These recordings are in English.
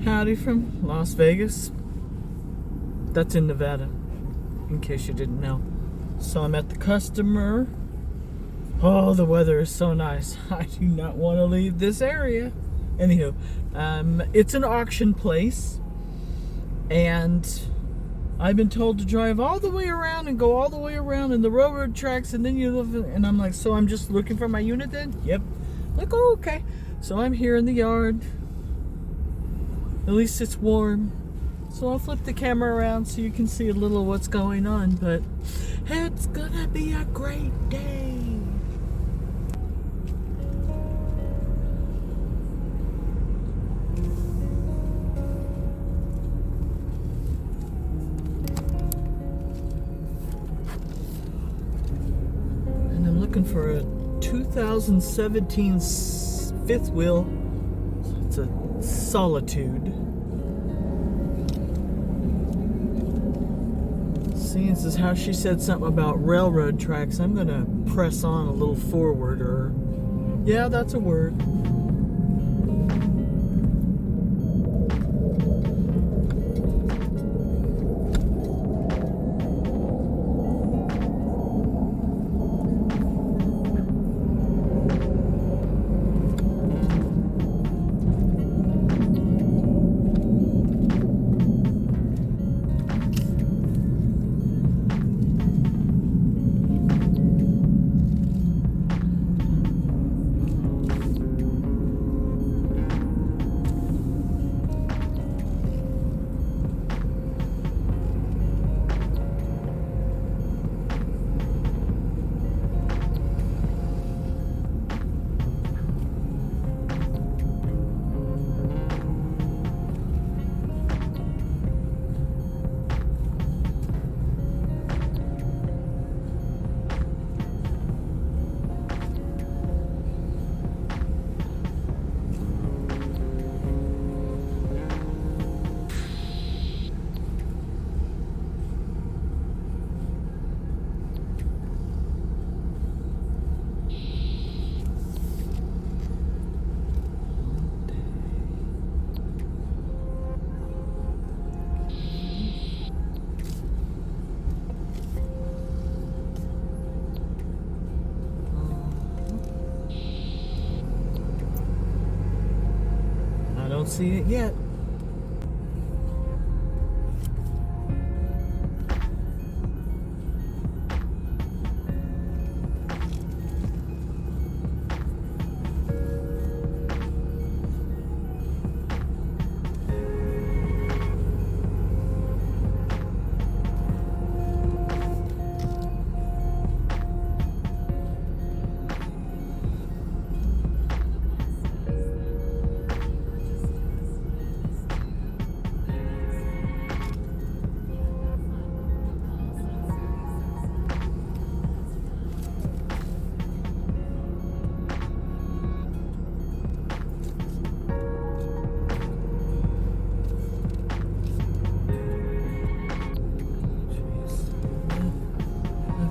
Howdy from Las Vegas. That's in Nevada, in case you didn't know. So I'm at the customer. Oh, the weather is so nice. I do not want to leave this area. Anywho, it's an auction place, and I've been told to drive all the way around and go all the way around in the railroad tracks, and then you live in, and I'm like, so I'm just looking for my unit then? Yep. Like, oh, okay. So I'm here in the yard. At least it's warm. So I'll flip the camera around so you can see a little what's going on, but it's gonna be a great day. And I'm looking for a 2017 fifth wheel. It's a Solitude. Seeing as how she said something about railroad tracks, I'm gonna press on a little forward, or yeah, that's a word. I don't see it yet.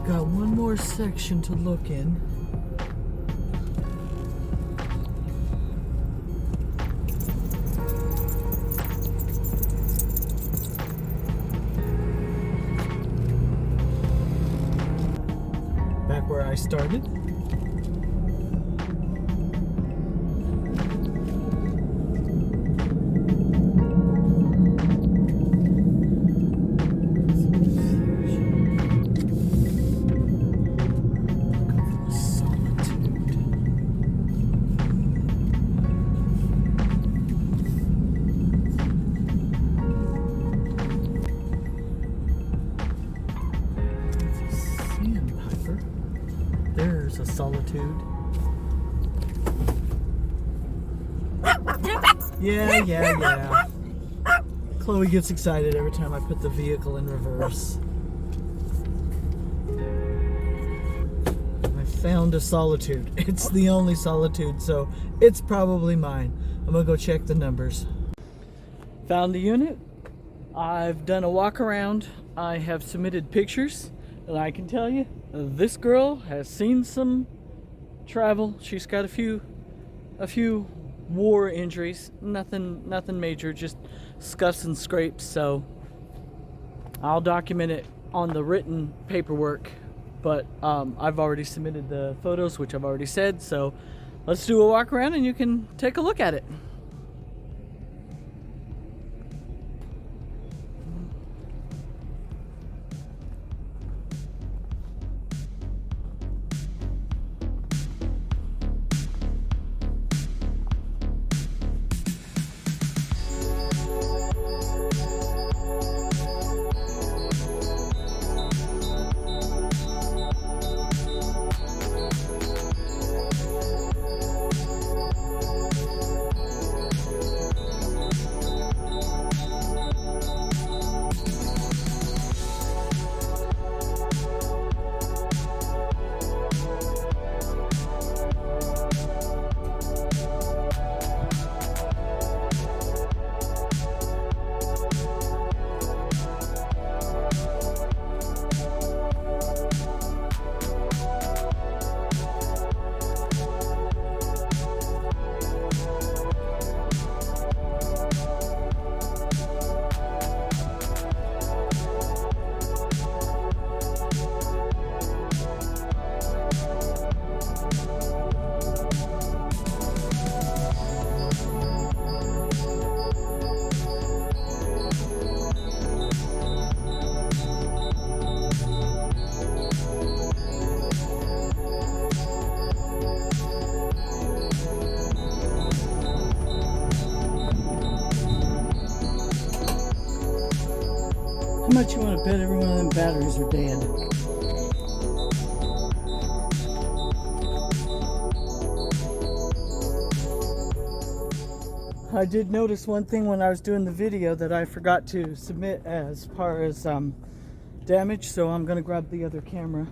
Got one more section to look in. Back where I started. There's a Solitude. Yeah. Chloe gets excited every time I put the vehicle in reverse. I found a Solitude. It's the only Solitude, so it's probably mine. I'm gonna go check the numbers. Found the unit. I've done a walk around. I have submitted pictures, and I can tell you, this girl has seen some travel. She's got a few war injuries, nothing major, just scuffs and scrapes. So I'll document it on the written paperwork, but I've already submitted the photos, which I've already said. So let's do a walk around and you can take a look at it. How much you want to bet every one of them batteries are dead? I did notice one thing when I was doing the video that I forgot to submit as far as damage, so I'm going to grab the other camera,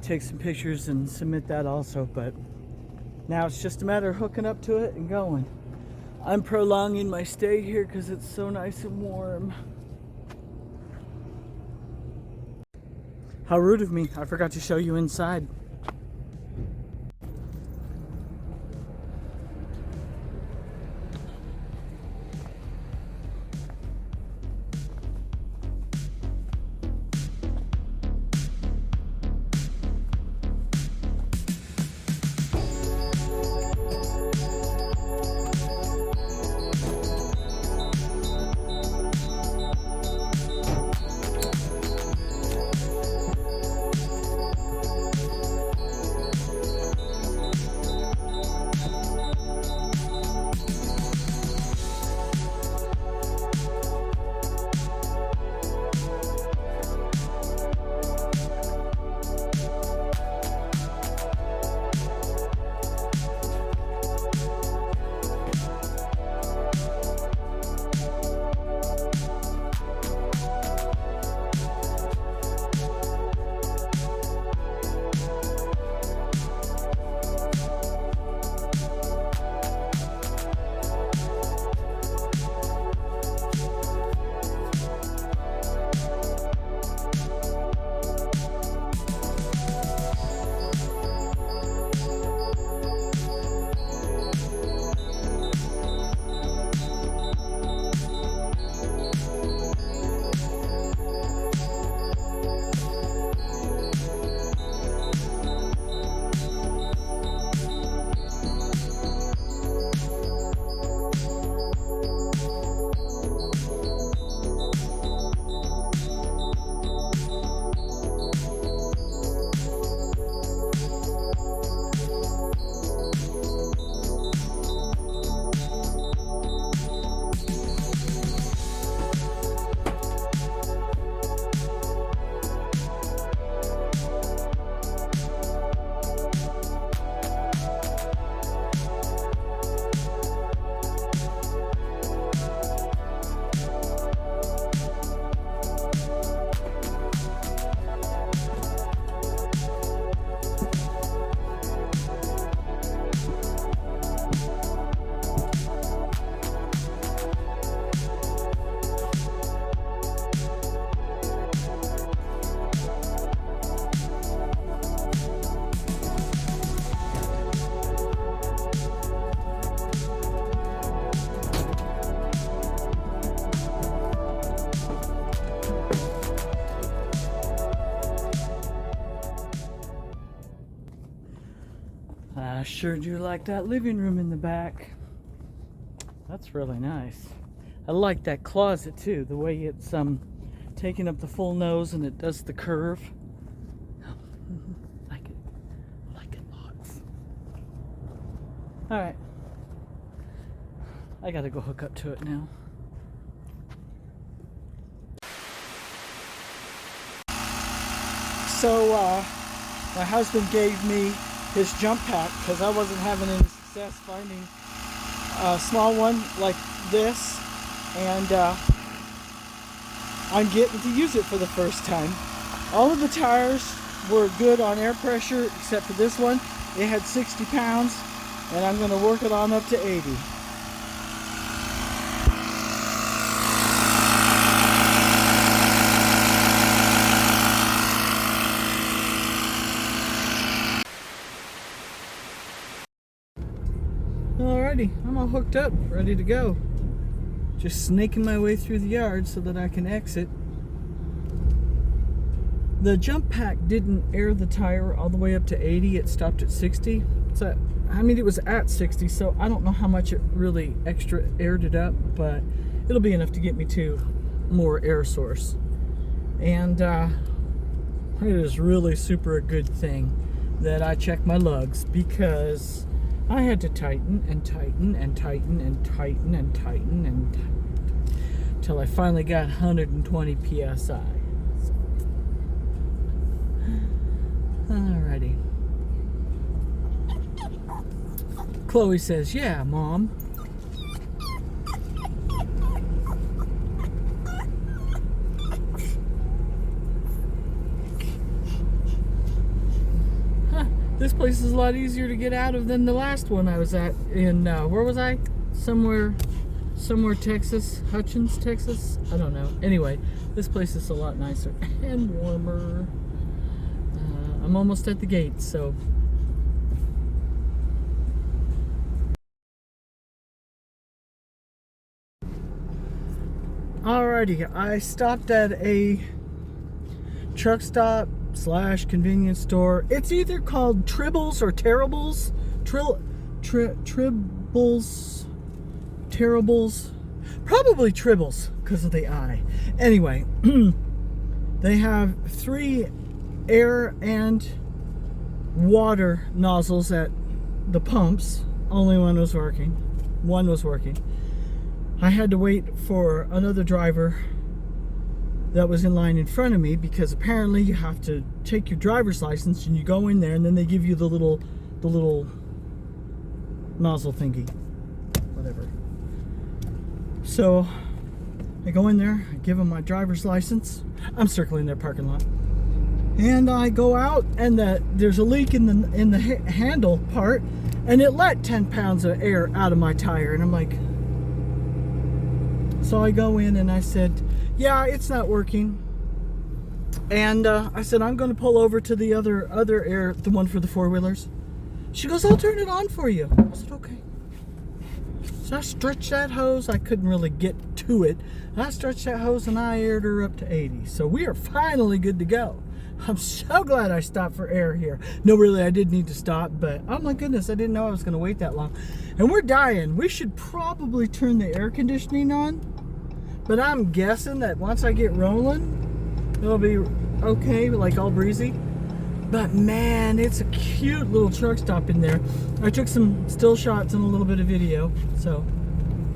take some pictures and submit that also. But now it's just a matter of hooking up to it and going. I'm prolonging my stay here because it's so nice and warm. How rude of me. I forgot to show you inside. I sure do like that living room in the back. That's really nice. I like that closet too, the way it's taking up the full nose and it does the curve. Like it. Like it lots. Alright. I gotta go hook up to it now. So my husband gave me his jump pack because I wasn't having any success finding a small one like this, and I'm getting to use it for the first time. All of the tires were good on air pressure except for this one. It had 60 pounds and I'm going to work it on up to 80. Alrighty, I'm all hooked up, ready to go. Just snaking my way through the yard so that I can exit. The jump pack didn't air the tire all the way up to 80, it stopped at 60. So, I mean, it was at 60, so I don't know how much it really extra aired it up, but it'll be enough to get me to more air source. And it is really super a good thing that I check my lugs, because I had to tighten and tighten and tighten and tighten and tighten and tighten until I finally got 120 psi. So. Alrighty. Chloe says, "Yeah, Mom." This place is a lot easier to get out of than the last one I was at in, where was I? Somewhere Texas, Hutchins, Texas? I don't know. Anyway, this place is a lot nicer and warmer. I'm almost at the gate, so. Alrighty, I stopped at a truck stop / convenience store. It's either called Tribbles or Terribles. Tribbles, Terribles, probably Tribbles because of the I. Anyway, they have 3 air and water nozzles at the pumps. Only one was working. One was working. I had to wait for another driver that was in line in front of me, because apparently you have to take your driver's license and you go in there and then they give you the little nozzle thingy, whatever. So I go in there, I give them my driver's license. I'm circling their parking lot, and I go out, and there's a leak in the handle part, and it let 10 pounds of air out of my tire, and I'm like, so I go in and I said, "Yeah, it's not working." And I said, "I'm going to pull over to the other air, the one for the 4-wheelers." She goes, "I'll turn it on for you." I said, "Okay." So I stretched that hose. I couldn't really get to it. I stretched that hose and I aired her up to 80. So we are finally good to go. I'm so glad I stopped for air here. No, really, I did need to stop, but oh my goodness, I didn't know I was going to wait that long. And we're dying. We should probably turn the air conditioning on. But I'm guessing that once I get rolling, it'll be okay, like all breezy. But man, it's a cute little truck stop in there. I took some still shots and a little bit of video, so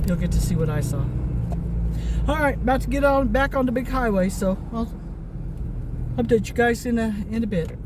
you'll get to see what I saw. All right, about to get on back on the big highway, so I'll update you guys in a bit.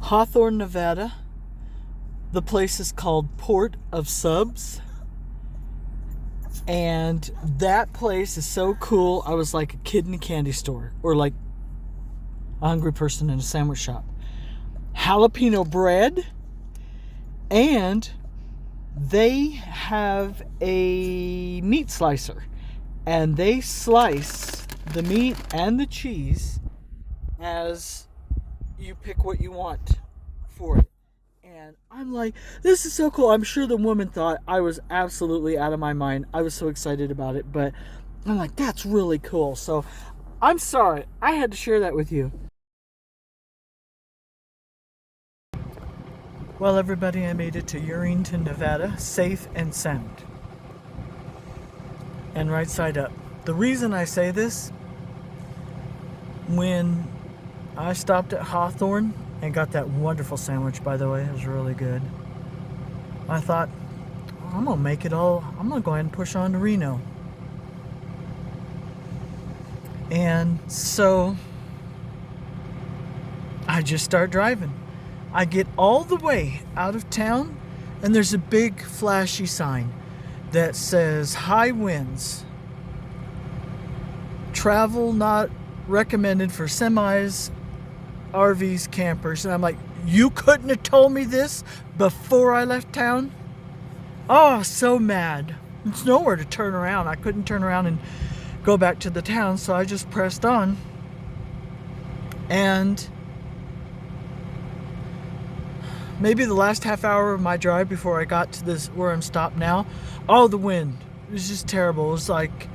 Hawthorne, Nevada. The place is called Port of Subs. And that place is so cool. I was like a kid in a candy store, or like a hungry person in a sandwich shop. Jalapeno bread, and they have a meat slicer, and they slice the meat and the cheese as you pick what you want for it. And I'm like, this is so cool. I'm sure the woman thought I was absolutely out of my mind. I was so excited about it, but I'm like, that's really cool. So I'm sorry, I had to share that with you. Well, everybody, I made it to Urington, Nevada, safe and sound. And right side up. The reason I say this, when I stopped at Hawthorne and got that wonderful sandwich, by the way, it was really good. I thought, I'm going to make it all, I'm going to go ahead and push on to Reno. And so I just start driving. I get all the way out of town, and there's a big flashy sign that says high winds, travel not recommended for semis, RVs, campers. And I'm like, you couldn't have told me this before I left town? Oh, so mad. It's nowhere to turn around. I couldn't turn around and go back to the town, so I just pressed on. And maybe the last half hour of my drive before I got to this where I'm stopped now, oh, the wind. It was just terrible. It was like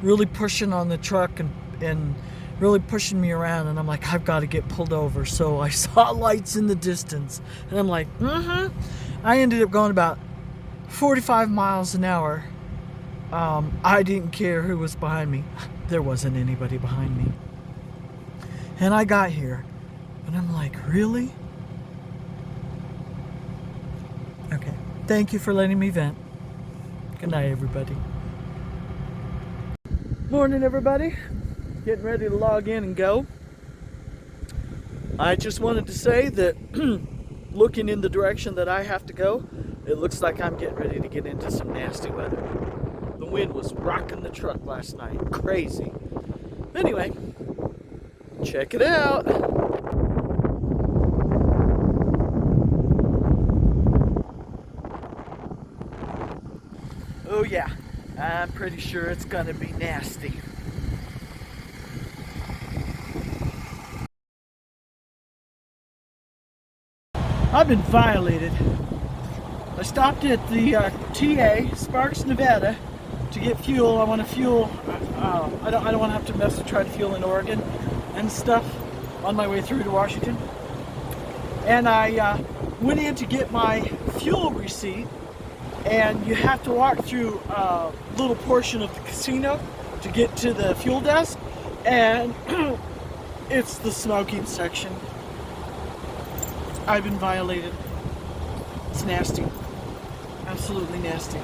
really pushing on the truck and really pushing me around, and I'm like, I've got to get pulled over. So I saw lights in the distance, and I'm like, I ended up going about 45 miles an hour. I didn't care who was behind me. There wasn't anybody behind me. And I got here, and I'm like, really? Okay. Thank you for letting me vent. Good night, everybody. Morning, everybody. Getting ready to log in and go. I just wanted to say that looking in the direction that I have to go, it looks like I'm getting ready to get into some nasty weather. The wind was rocking the truck last night. Crazy. Anyway, check it out. Oh yeah, I'm pretty sure it's gonna be nasty. I've been violated. I stopped at the TA, Sparks, Nevada, to get fuel. I want to fuel. I don't want to have to mess to try to fuel in Oregon and stuff on my way through to Washington. And I went in to get my fuel receipt, and you have to walk through a little portion of the casino to get to the fuel desk, and it's the smoking section. I've been violated. It's nasty. Absolutely nasty.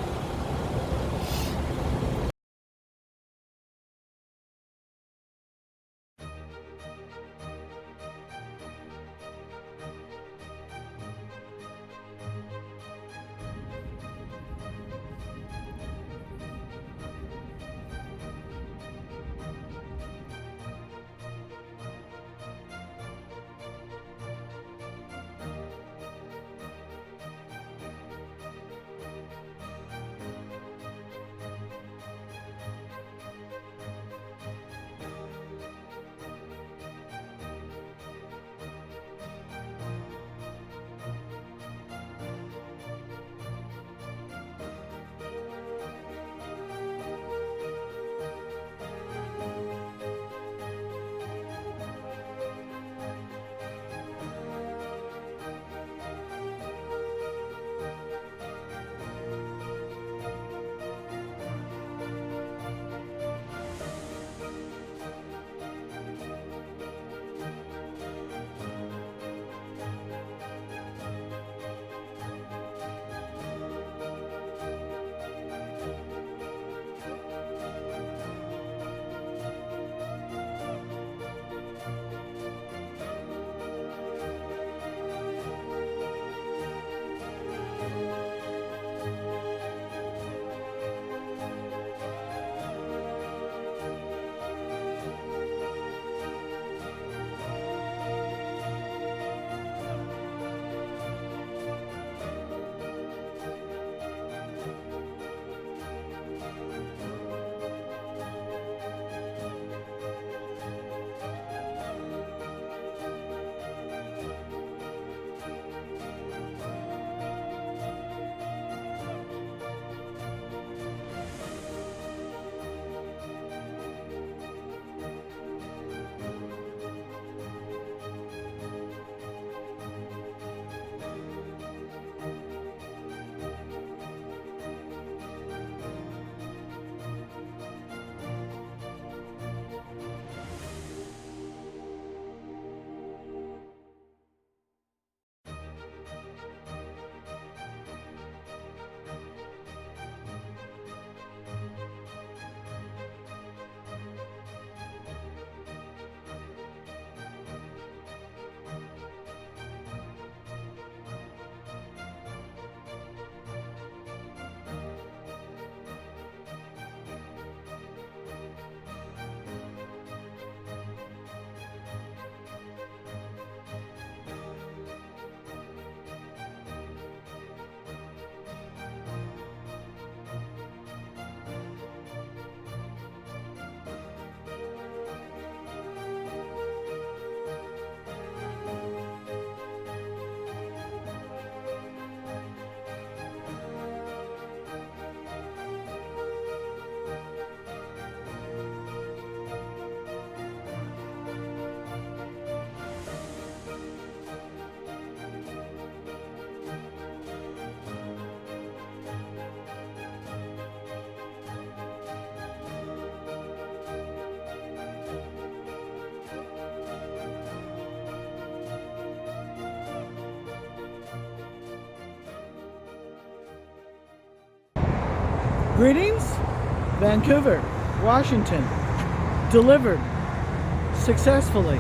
Greetings, Vancouver, Washington. Delivered successfully.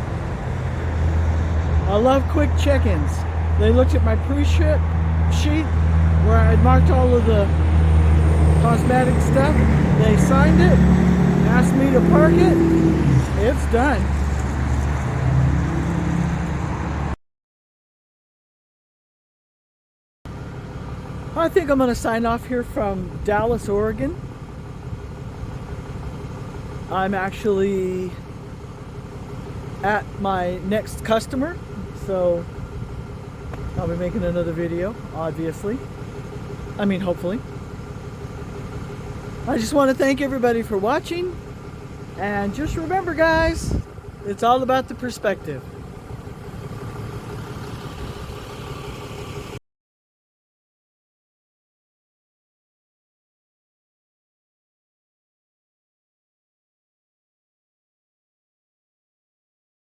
I love quick check-ins. They looked at my pre-ship sheet where I had marked all of the cosmetic stuff. They signed it, asked me to park it. It's done. I think I'm going to sign off here from Dallas, Oregon. I'm actually at my next customer, so I'll be making another video, obviously. I mean, hopefully. I just want to thank everybody for watching, and just remember, guys, it's all about the perspective.